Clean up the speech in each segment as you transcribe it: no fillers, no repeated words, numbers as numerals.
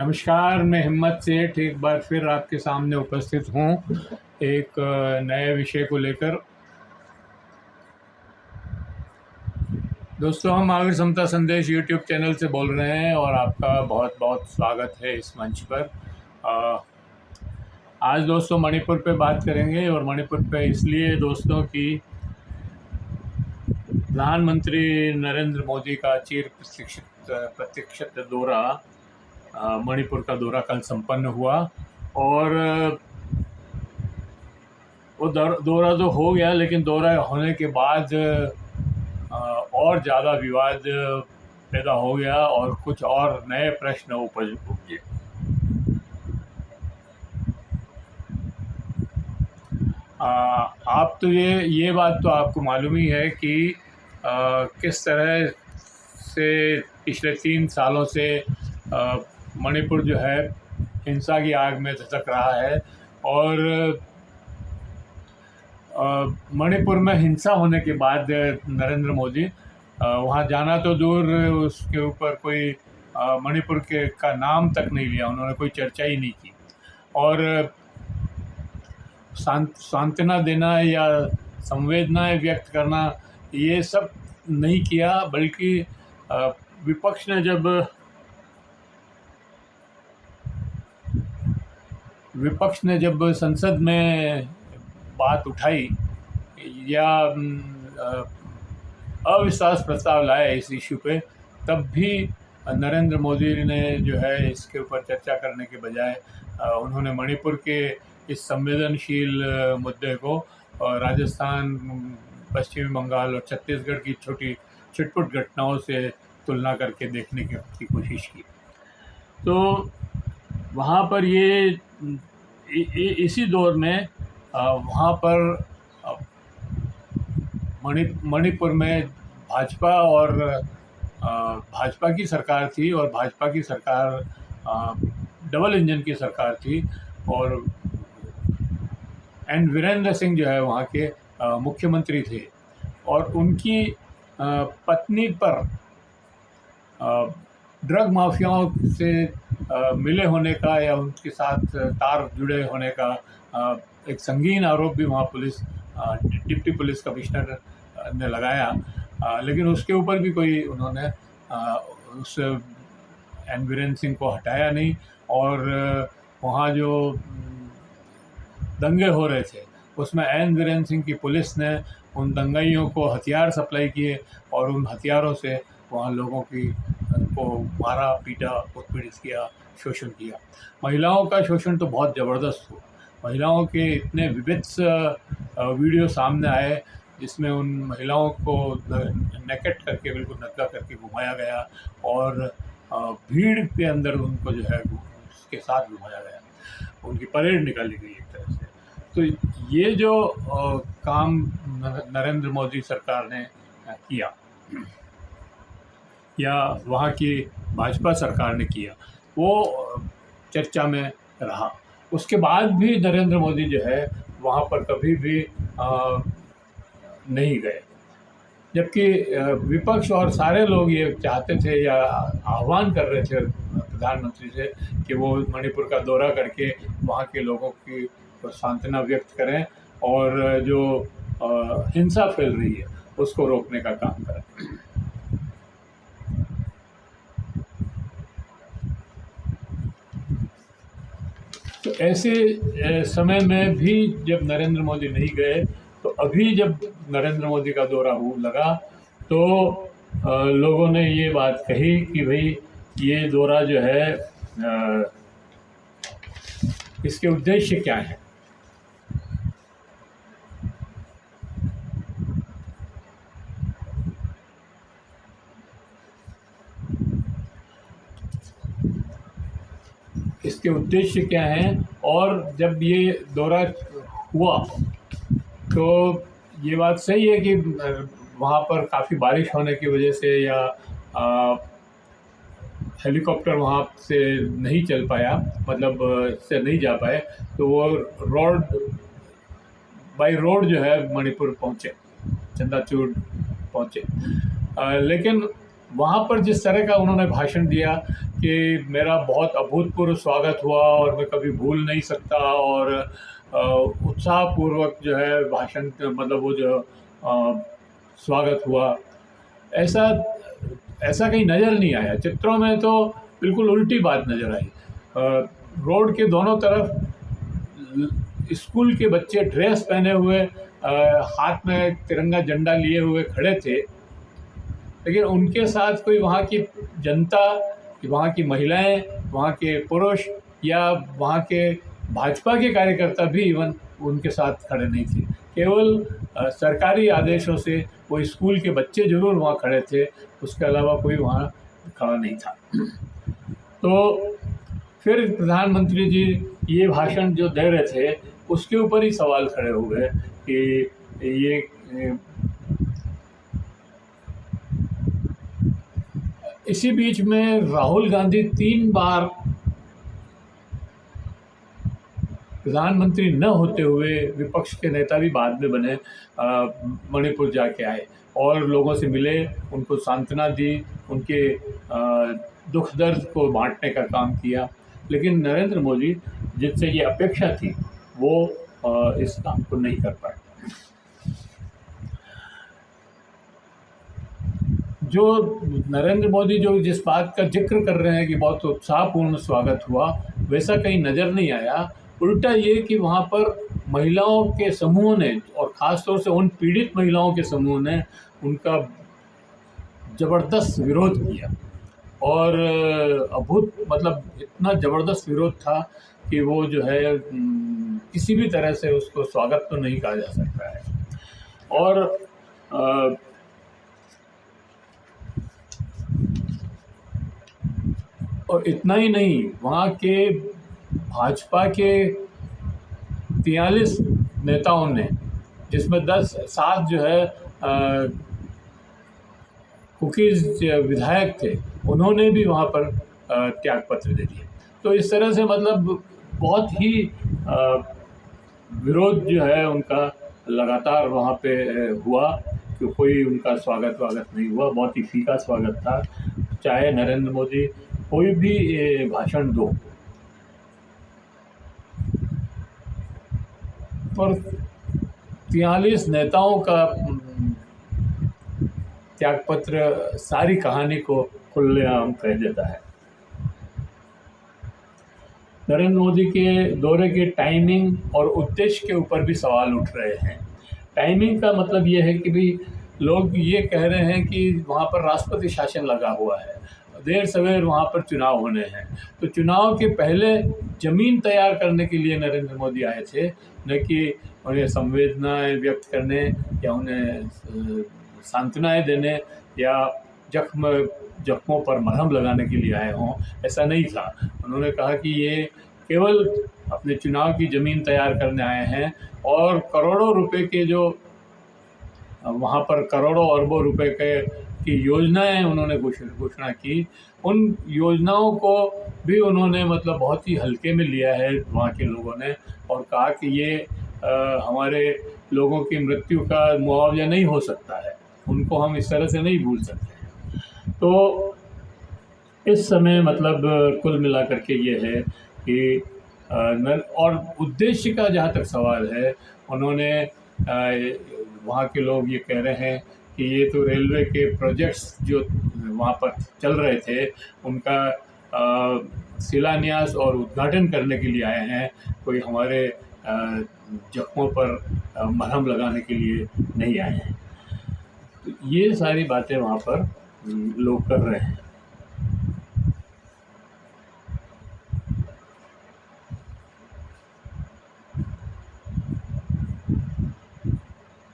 नमस्कार, मैं हिम्मत सेठ एक बार फिर आपके सामने उपस्थित हूँ एक नए विषय को लेकर। दोस्तों, हम महावीर समता संदेश यूट्यूब चैनल से बोल रहे हैं और आपका बहुत बहुत स्वागत है इस मंच पर। आज दोस्तों मणिपुर पे बात करेंगे और मणिपुर पे इसलिए दोस्तों कि प्रधानमंत्री नरेंद्र मोदी का चिर प्रतीक्षित दौरा मणिपुर का दौरा कल संपन्न हुआ और वो दौरा तो हो गया, लेकिन दौरा होने के बाद और ज़्यादा विवाद पैदा हो गया और कुछ और नए प्रश्न उपजे। आप तो ये बात तो आपको मालूम ही है कि किस तरह से पिछले 3 सालों से मणिपुर जो है हिंसा की आग में धधक रहा है और मणिपुर में हिंसा होने के बाद नरेंद्र मोदी वहाँ जाना तो दूर, उसके ऊपर कोई मणिपुर के का नाम तक नहीं लिया, उन्होंने कोई चर्चा ही नहीं की और सांत्वना देना या संवेदनाएं व्यक्त करना ये सब नहीं किया, बल्कि विपक्ष ने जब संसद में बात उठाई या अविश्वास प्रस्ताव लाया इस इशू पे, तब भी नरेंद्र मोदी ने जो है इसके ऊपर चर्चा करने के बजाय उन्होंने मणिपुर के इस संवेदनशील मुद्दे को राजस्थान, पश्चिमी बंगाल और छत्तीसगढ़ की छोटी छिटपुट घटनाओं से तुलना करके देखने की कोशिश की। तो वहाँ पर इसी दौर में वहाँ पर मणिपुर में भाजपा की सरकार थी और भाजपा की सरकार डबल इंजन की सरकार थी और एन वीरेंद्र सिंह जो है वहाँ के मुख्यमंत्री थे और उनकी पत्नी पर ड्रग माफियाओं से मिले होने का या उनके साथ तार जुड़े होने का एक संगीन आरोप भी वहाँ डिप्टी पुलिस कमिश्नर ने लगाया, लेकिन उसके ऊपर भी कोई उन्होंने उस एन वीरेंद्र सिंह को हटाया नहीं और वहाँ जो दंगे हो रहे थे उसमें एन वीरेंद्र सिंह की पुलिस ने उन दंगाइयों को हथियार सप्लाई किए और उन हथियारों से वहाँ लोगों को मारा, पीटा, उत्पीड़ित किया, शोषण किया। महिलाओं का शोषण तो बहुत ज़बरदस्त हुआ। महिलाओं के इतने विभिन्न वीडियो सामने आए जिसमें उन महिलाओं को नेकेट करके, बिल्कुल नंगा करके घुमाया गया और भीड़ के अंदर उनको जो है उसके साथ घुमाया गया, उनकी परेड निकाली गई एक तरह से। तो ये जो काम नरेंद्र मोदी सरकार ने किया या वहाँ की भाजपा सरकार ने किया, वो चर्चा में रहा। उसके बाद भी नरेंद्र मोदी जो है वहाँ पर कभी भी नहीं गए, जबकि विपक्ष और सारे लोग ये चाहते थे या आह्वान कर रहे थे प्रधानमंत्री से कि वो मणिपुर का दौरा करके वहाँ के लोगों की सांत्वना व्यक्त करें और जो हिंसा फैल रही है उसको रोकने का काम करें। तो ऐसे समय में भी जब नरेंद्र मोदी नहीं गए, तो अभी जब नरेंद्र मोदी का दौरा लगा तो लोगों ने ये बात कही कि भाई ये दौरा जो है इसके उद्देश्य क्या है। इसके उद्देश्य क्या हैं और जब ये दौरा हुआ तो ये बात सही है कि वहाँ पर काफ़ी बारिश होने की वजह से या हेलीकॉप्टर वहाँ से नहीं चल पाया, मतलब से नहीं जा पाए, तो वो बाई रोड जो है मणिपुर पहुँचे, चंदाचूर पहुँचे। लेकिन वहाँ पर जिस तरह का उन्होंने भाषण दिया कि मेरा बहुत अभूतपूर्व स्वागत हुआ और मैं कभी भूल नहीं सकता, और उत्साहपूर्वक जो है भाषण, मतलब वो जो स्वागत हुआ, ऐसा ऐसा कहीं नज़र नहीं आया। चित्रों में तो बिल्कुल उल्टी बात नज़र आई। रोड के दोनों तरफ स्कूल के बच्चे ड्रेस पहने हुए, हाथ में तिरंगा झंडा लिए हुए खड़े थे, लेकिन उनके साथ कोई वहाँ की जनता, वहाँ की महिलाएं, वहाँ के पुरुष या वहाँ के भाजपा के कार्यकर्ता भी इवन उनके साथ खड़े नहीं थे। केवल सरकारी आदेशों से वो स्कूल के बच्चे ज़रूर वहाँ खड़े थे, उसके अलावा कोई वहाँ खड़ा नहीं था। तो फिर प्रधानमंत्री जी ये भाषण जो दे रहे थे उसके ऊपर ही सवाल खड़े हो गए कि ये इसी बीच में राहुल गांधी 3 बार प्रधानमंत्री न होते हुए विपक्ष के नेता भी बाद में बने, मणिपुर जाके आए और लोगों से मिले, उनको सांत्वना दी, उनके दुख दर्द को बांटने का काम किया। लेकिन नरेंद्र मोदी, जिनसे ये अपेक्षा थी, वो इस काम को नहीं कर पाए। जो नरेंद्र मोदी जो जिस बात का जिक्र कर रहे हैं कि बहुत उत्साहपूर्ण स्वागत हुआ, वैसा कहीं नज़र नहीं आया। उल्टा ये कि वहाँ पर महिलाओं के समूह ने, और ख़ास तौर से उन पीड़ित महिलाओं के समूह ने, उनका ज़बरदस्त विरोध किया, और मतलब इतना ज़बरदस्त विरोध था कि वो जो है किसी भी तरह से उसको स्वागत तो नहीं कहा जा सकता है। और इतना ही नहीं, वहाँ के भाजपा के 43 नेताओं ने, जिसमें 7 जो है कुकीज़ विधायक थे, उन्होंने भी वहाँ पर त्यागपत्र दे दिए। तो इस तरह से मतलब बहुत ही विरोध जो है उनका लगातार वहाँ पे हुआ, कि कोई उनका स्वागत नहीं हुआ, बहुत ही फीका स्वागत था। चाहे नरेंद्र मोदी कोई भी भाषण दो, पर 43 नेताओं का त्यागपत्र सारी कहानी को खुलेआम कह देता है। नरेंद्र मोदी के दौरे के टाइमिंग और उद्देश्य के ऊपर भी सवाल उठ रहे हैं। टाइमिंग का मतलब ये है कि भाई लोग ये कह रहे हैं कि वहाँ पर राष्ट्रपति शासन लगा हुआ है, देर सवेर वहाँ पर चुनाव होने हैं, तो चुनाव के पहले ज़मीन तैयार करने के लिए नरेंद्र मोदी आए थे, न कि उन्हें संवेदनाएं व्यक्त करने या उन्हें सांत्वनाएं देने या जख्मों पर मरहम लगाने के लिए आए हों। ऐसा नहीं था। उन्होंने कहा कि ये केवल अपने चुनाव की ज़मीन तैयार करने आए हैं, और करोड़ों रुपए के जो वहाँ पर करोड़ों अरबों रुपए की योजनाएं उन्होंने घोषणा की, उन योजनाओं को भी उन्होंने मतलब बहुत ही हल्के में लिया है वहाँ के लोगों ने, और कहा कि ये हमारे लोगों की मृत्यु का मुआवजा नहीं हो सकता है, उनको हम इस तरह से नहीं भूल सकते हैं। तो इस समय मतलब कुल मिलाकर के ये है कि और उद्देश्य का जहाँ तक सवाल है, उन्होंने वहाँ के लोग ये कह रहे हैं कि ये तो रेलवे के प्रोजेक्ट्स जो वहाँ पर चल रहे थे, उनका शिलान्यास और उद्घाटन करने के लिए आए हैं, कोई हमारे जख्मों पर मरहम लगाने के लिए नहीं आए हैं। तो ये सारी बातें वहाँ पर लोग कर रहे हैं।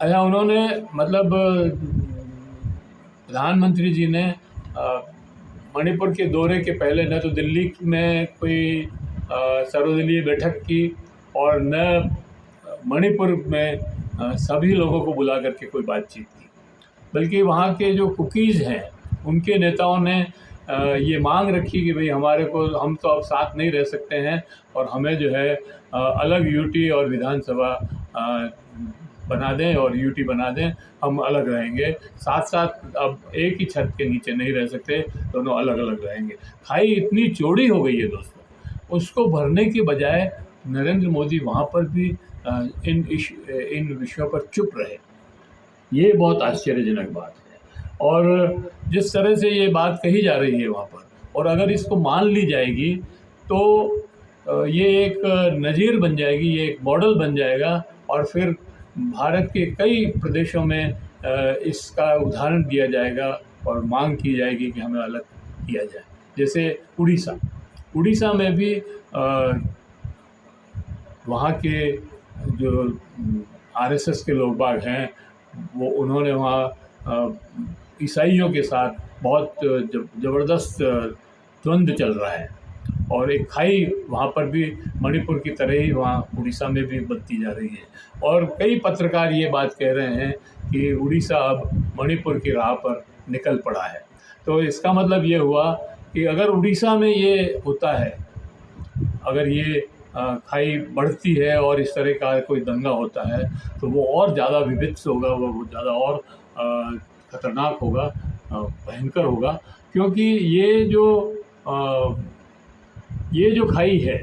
अच्छा, उन्होंने मतलब प्रधानमंत्री जी ने मणिपुर के दौरे के पहले न तो दिल्ली में कोई सर्वदलीय बैठक की, और न मणिपुर में सभी लोगों को बुला करके कोई बातचीत की, बल्कि वहाँ के जो कुकीज़ हैं उनके नेताओं ने ये मांग रखी कि भाई हम तो अब साथ नहीं रह सकते हैं, और हमें जो है अलग यूटी और विधानसभा बना दें और यूटी बना दें, हम अलग रहेंगे। साथ साथ अब एक ही छत के नीचे नहीं रह सकते, दोनों अलग अलग रहेंगे। खाई इतनी चौड़ी हो गई है दोस्तों, उसको भरने के बजाय नरेंद्र मोदी वहाँ पर भी इन विषयों पर चुप रहे। ये बहुत आश्चर्यजनक बात है। और जिस तरह से ये बात कही जा रही है वहाँ पर, और अगर इसको मान ली जाएगी तो ये एक नज़ीर बन जाएगी, ये एक मॉडल बन जाएगा, और फिर भारत के कई प्रदेशों में इसका उदाहरण दिया जाएगा और मांग की जाएगी कि हमें अलग किया जाए। जैसे उड़ीसा में भी वहाँ के जो आरएसएस के लोग बाग हैं, वो उन्होंने वहाँ ईसाइयों के साथ बहुत ज़बरदस्त द्वंद्व चल रहा है, और एक खाई वहाँ पर भी मणिपुर की तरह ही वहाँ उड़ीसा में भी बनती जा रही है। और कई पत्रकार ये बात कह रहे हैं कि उड़ीसा अब मणिपुर की राह पर निकल पड़ा है। तो इसका मतलब ये हुआ कि अगर उड़ीसा में ये होता है, अगर ये खाई बढ़ती है और इस तरह का कोई दंगा होता है, तो वो और ज़्यादा विभत्स होगा, वो ज़्यादा और ख़तरनाक होगा, भयंकर होगा। क्योंकि ये जो खाई है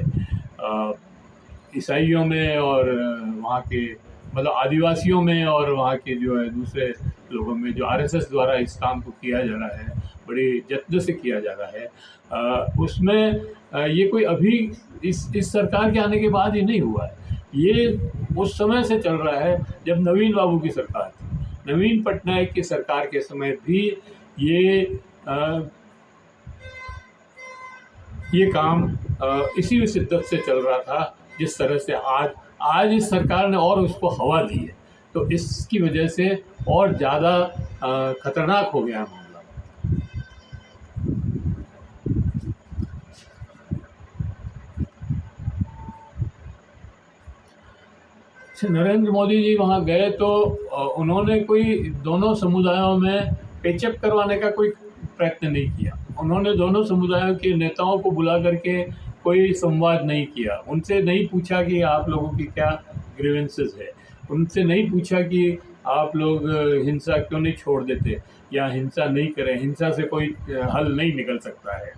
ईसाइयों में और वहाँ के मतलब आदिवासियों में और वहाँ के जो है दूसरे लोगों में, जो आरएसएस द्वारा इस काम को किया जा रहा है, बड़ी जद्द से किया जा रहा है, उसमें ये कोई अभी इस सरकार के आने के बाद ही नहीं हुआ है। ये उस समय से चल रहा है जब नवीन बाबू की सरकार थी। नवीन पटनायक की सरकार के समय भी ये काम इसी शिद्दत से चल रहा था जिस तरह से आज इस सरकार ने और उसको हवा दी है। तो इसकी वजह से और ज़्यादा खतरनाक हो गया मामला। नरेंद्र मोदी जी वहाँ गए तो उन्होंने कोई दोनों समुदायों में पेचअप करवाने का कोई प्रयत्न नहीं किया। उन्होंने दोनों समुदायों के नेताओं को बुला करके कोई संवाद नहीं किया। उनसे नहीं पूछा कि आप लोगों की क्या ग्रीवेंसेस है, उनसे नहीं पूछा कि आप लोग हिंसा क्यों नहीं छोड़ देते या हिंसा नहीं करें, हिंसा से कोई हल नहीं निकल सकता है।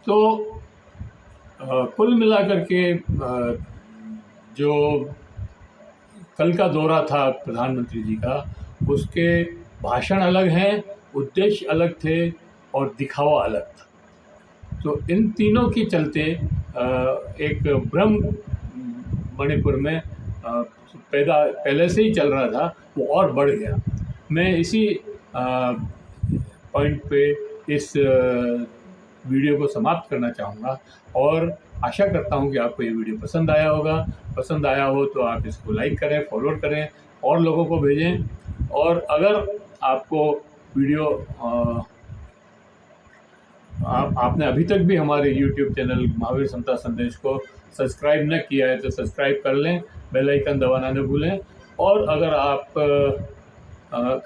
तो कुल मिलाकर के जो कल का दौरा था प्रधानमंत्री जी का, उसके भाषण अलग हैं, उद्देश्य अलग थे और दिखावा अलग था। तो इन तीनों के चलते एक भ्रम मणिपुर में पहले से ही चल रहा था, वो और बढ़ गया। मैं इसी पॉइंट पे इस वीडियो को समाप्त करना चाहूँगा और आशा करता हूँ कि आपको ये वीडियो पसंद आया होगा। पसंद आया हो तो आप इसको लाइक करें, फॉरवर्ड करें और लोगों को भेजें। और अगर आपको वीडियो आपने अभी तक भी हमारे YouTube चैनल महावीर समता संदेश को सब्सक्राइब न किया है तो सब्सक्राइब कर लें, बेल आइकन दबाना न भूलें। और अगर आप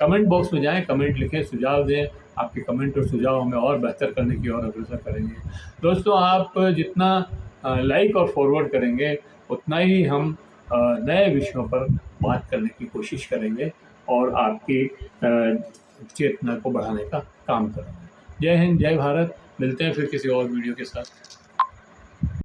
कमेंट बॉक्स में जाएं, कमेंट लिखें, सुझाव दें। आपके कमेंट और सुझाव हमें और बेहतर करने की ओर अग्रसर करेंगे। दोस्तों, आप जितना लाइक और फॉरवर्ड करेंगे उतना ही हम नए विषयों पर बात करने की कोशिश करेंगे और आपकी चेतना को बढ़ाने का काम करेंगे। जय हिंद, जय भारत। मिलते हैं फिर किसी और वीडियो के साथ।